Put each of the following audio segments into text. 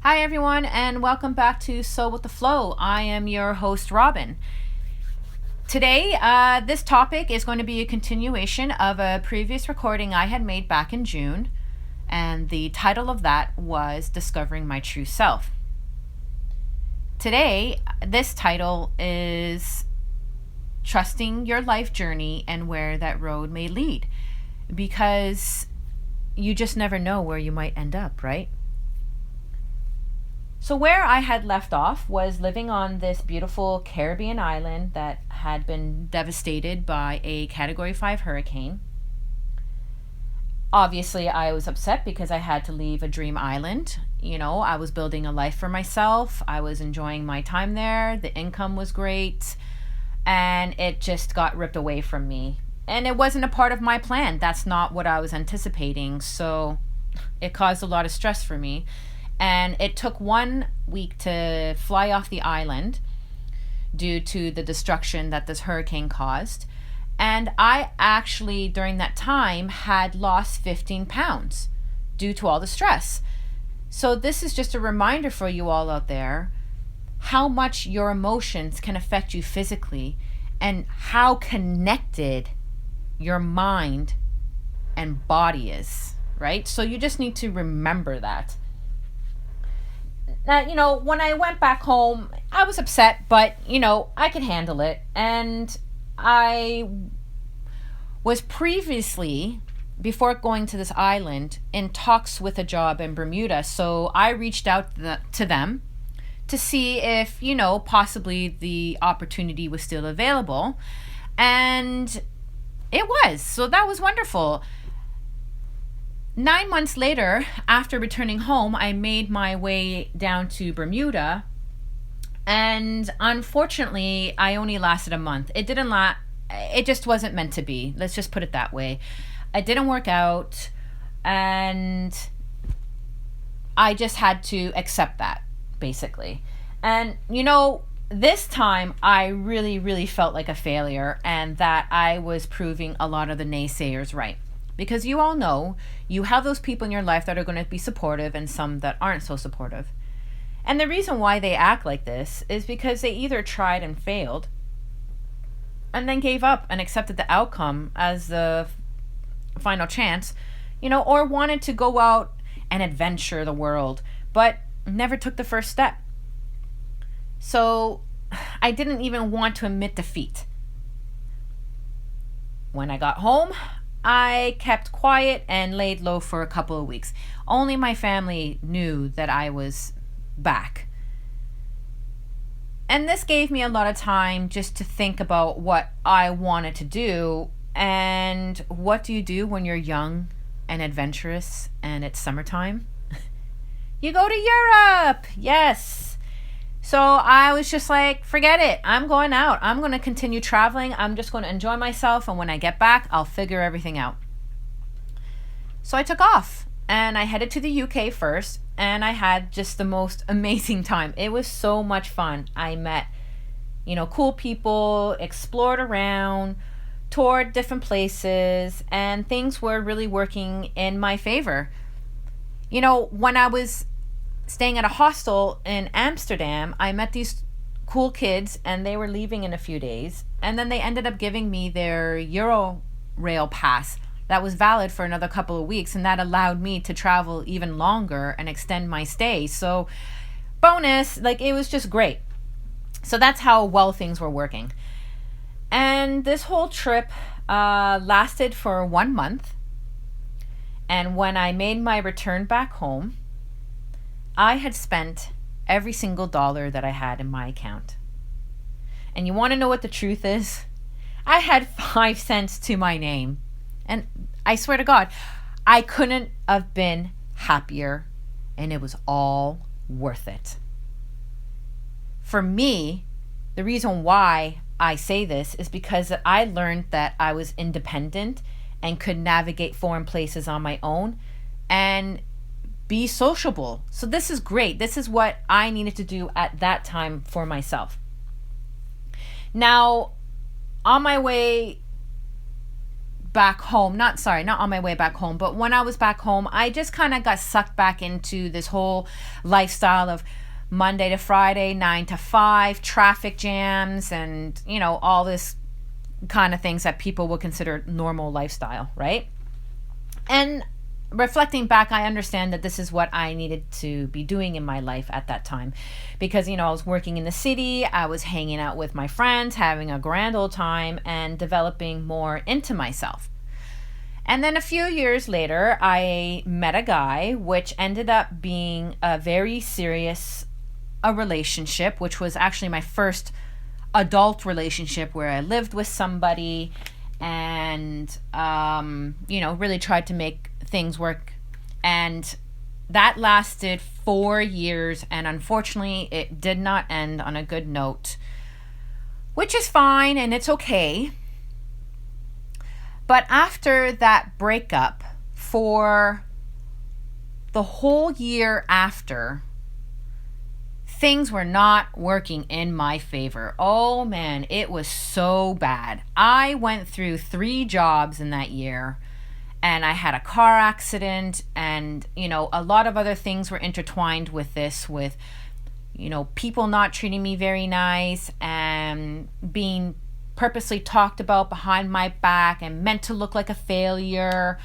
Hi, everyone, and welcome back to Soul with the Flow. I am your host, Robin. Today, this topic is going to be a continuation of a previous recording I had made back in June, and the title of that was Discovering My True Self. Today, this title is Trusting Your Life Journey and Where That Road May Lead, because you just never know where you might end up, right? So, where I had left off was living on this beautiful Caribbean island that had been devastated by a Category 5 hurricane. Obviously, I was upset because I had to leave a dream island. I was building a life for myself. I was enjoying my time there. The income was great. And it just got ripped away from me. And it wasn't a part of my plan. That's not what I was anticipating. So, it caused a lot of stress for me. And it took 1 week to fly off the island due to the destruction that this hurricane caused. And I actually, during that time, had lost 15 pounds due to all the stress. So this is just a reminder for you all out there how much your emotions can affect you physically and how connected your mind and body is, right? So you just need to remember that. Now, when I went back home, I was upset, but, I could handle it. And I was previously, before going to this island, in talks with a job in Bermuda. So I reached out to them to see if, possibly the opportunity was still available. And it was. So that was wonderful. 9 months later, after returning home, I made my way down to Bermuda, and unfortunately, I only lasted a month. It just wasn't meant to be. Let's just put it that way. It didn't work out, and I just had to accept that, basically. And, this time, I really, really felt like a failure, and that I was proving a lot of the naysayers right. Because you all know you have those people in your life that are going to be supportive and some that aren't so supportive. And the reason why they act like this is because they either tried and failed and then gave up and accepted the outcome as the final chance, or wanted to go out and adventure the world, but never took the first step. So I didn't even want to admit defeat. When I got home, I kept quiet and laid low for a couple of weeks. Only my family knew that I was back. And this gave me a lot of time just to think about what I wanted to do. And what do you do when you're young and adventurous and it's summertime? You go to Europe! Yes! So I was just like, forget it. I'm going out. I'm going to continue traveling. I'm just going to enjoy myself. And when I get back, I'll figure everything out. So I took off and I headed to the UK first. And I had just the most amazing time. It was so much fun. I met, cool people, explored around, toured different places, and things were really working in my favor. When I was staying at a hostel in Amsterdam, I met these cool kids and they were leaving in a few days. And then they ended up giving me their Eurorail pass that was valid for another couple of weeks. And that allowed me to travel even longer and extend my stay. So bonus, it was just great. So that's how well things were working. And this whole trip lasted for 1 month. And when I made my return back home, I had spent every single dollar that I had in my account. And you want to know what the truth is? I had 5 cents to my name. And I swear to God, I couldn't have been happier, and it was all worth it. For me, the reason why I say this is because I learned that I was independent and could navigate foreign places on my own and be sociable. So this is great. This is what I needed to do at that time for myself. Now, on my way back home, not on my way back home, but when I was back home, I just kind of got sucked back into this whole lifestyle of Monday to Friday, 9 to 5, traffic jams, and, all this kind of things that people would consider normal lifestyle, right? And reflecting back, I understand that this is what I needed to be doing in my life at that time because, I was working in the city, I was hanging out with my friends, having a grand old time, and developing more into myself. And then a few years later, I met a guy, which ended up being a very serious relationship, which was actually my first adult relationship where I lived with somebody and, really tried to make things work. And that lasted 4 years, and unfortunately it did not end on a good note, which is fine and it's okay. But after that breakup, for the whole year after, things were not working in my favor. Oh man, it was so bad. I went through 3 jobs in that year, and I had a car accident, and a lot of other things were intertwined with this, with people not treating me very nice and being purposely talked about behind my back and meant to look like a failure.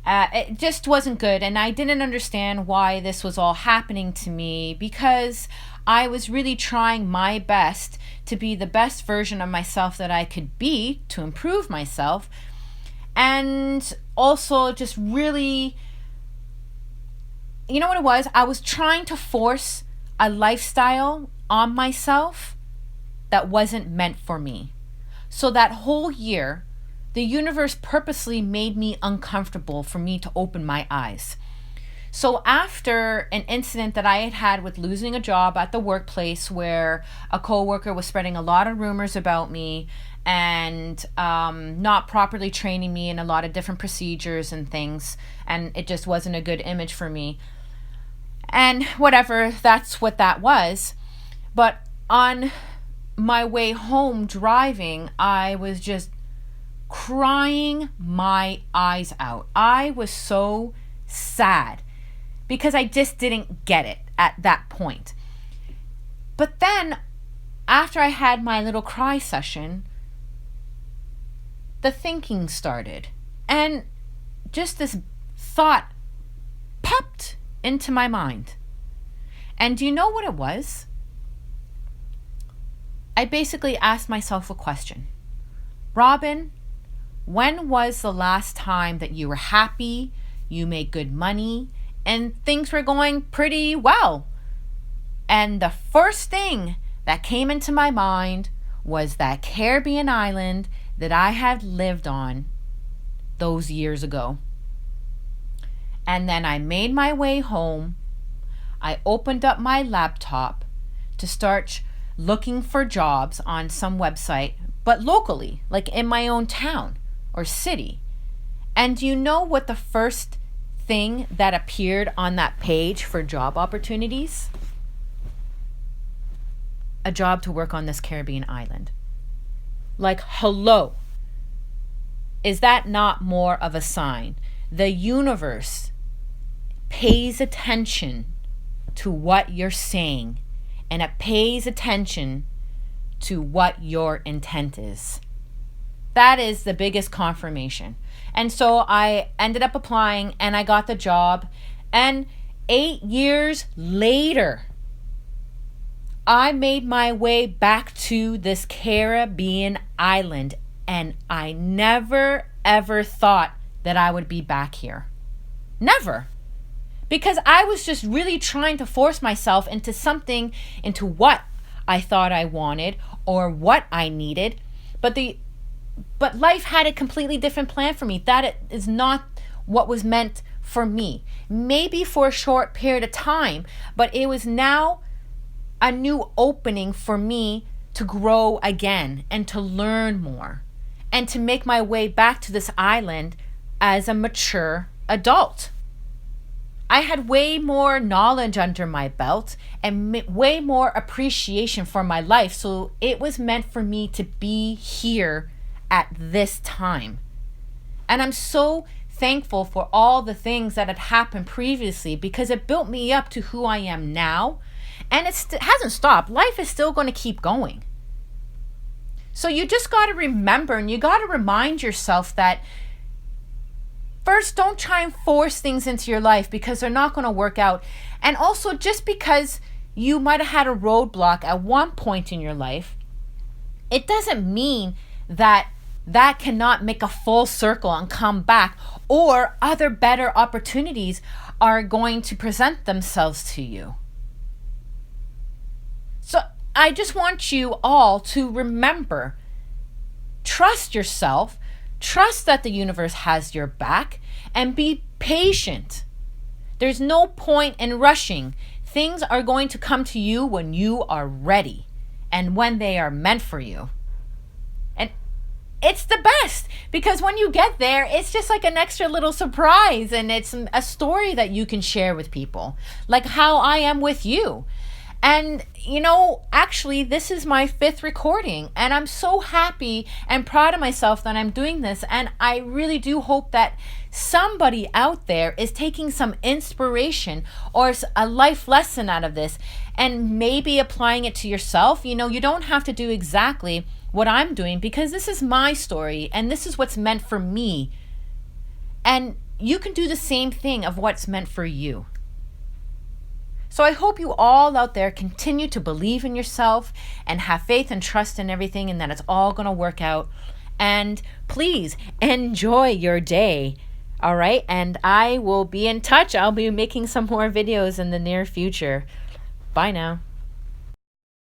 It just wasn't good, and I didn't understand why this was all happening to me, because I was really trying my best to be the best version of myself that I could be, to improve myself, and also just really, what it was? I was trying to force a lifestyle on myself that wasn't meant for me. So that whole year, the universe purposely made me uncomfortable for me to open my eyes. So after an incident that I had had with losing a job at the workplace, where a coworker was spreading a lot of rumors about me and not properly training me in a lot of different procedures and things, and it just wasn't a good image for me. And whatever, that's what that was. But on my way home driving, I was just crying my eyes out. I was so sad because I just didn't get it at that point. But then after I had my little cry session, the thinking started, and just this thought popped into my mind. And do you know what it was? I basically asked myself a question. Robin, when was the last time that you were happy, you made good money, and things were going pretty well? And the first thing that came into my mind was that Caribbean island that I had lived on those years ago. And then I made my way home. I opened up my laptop to start looking for jobs on some website, but locally, like in my own town or city. And do you know what the first thing that appeared on that page for job opportunities? A job to work on this Caribbean island. Like, hello. Is that not more of a sign? The universe pays attention to what you're saying, and it pays attention to what your intent is. That is the biggest confirmation. And so I ended up applying, and I got the job. And 8 years later, I made my way back to this Caribbean island, and I never ever thought that I would be back here. Never. Because I was just really trying to force myself into something, into what I thought I wanted or what I needed. But life had a completely different plan for me. That is not what was meant for me. Maybe for a short period of time, but it was now a new opening for me to grow again and to learn more and to make my way back to this island as a mature adult. I had way more knowledge under my belt and way more appreciation for my life. So it was meant for me to be here at this time. And I'm so thankful for all the things that had happened previously because it built me up to who I am now. And it hasn't stopped. Life is still going to keep going. So you just got to remember, and you got to remind yourself that first, don't try and force things into your life because they're not going to work out. And also, just because you might have had a roadblock at one point in your life, it doesn't mean that that cannot make a full circle and come back, or other better opportunities are going to present themselves to you. So I just want you all to remember, trust yourself, trust that the universe has your back, and be patient. There's no point in rushing. Things are going to come to you when you are ready and when they are meant for you. And it's the best because when you get there, it's just like an extra little surprise, and it's a story that you can share with people, like how I am with you. And, actually, this is my 5th recording, and I'm so happy and proud of myself that I'm doing this. And I really do hope that somebody out there is taking some inspiration or a life lesson out of this and maybe applying it to yourself. You don't have to do exactly what I'm doing because this is my story and this is what's meant for me. And you can do the same thing of what's meant for you. So I hope you all out there continue to believe in yourself and have faith and trust in everything, and that it's all going to work out. And please enjoy your day. All right. And I will be in touch. I'll be making some more videos in the near future. Bye now.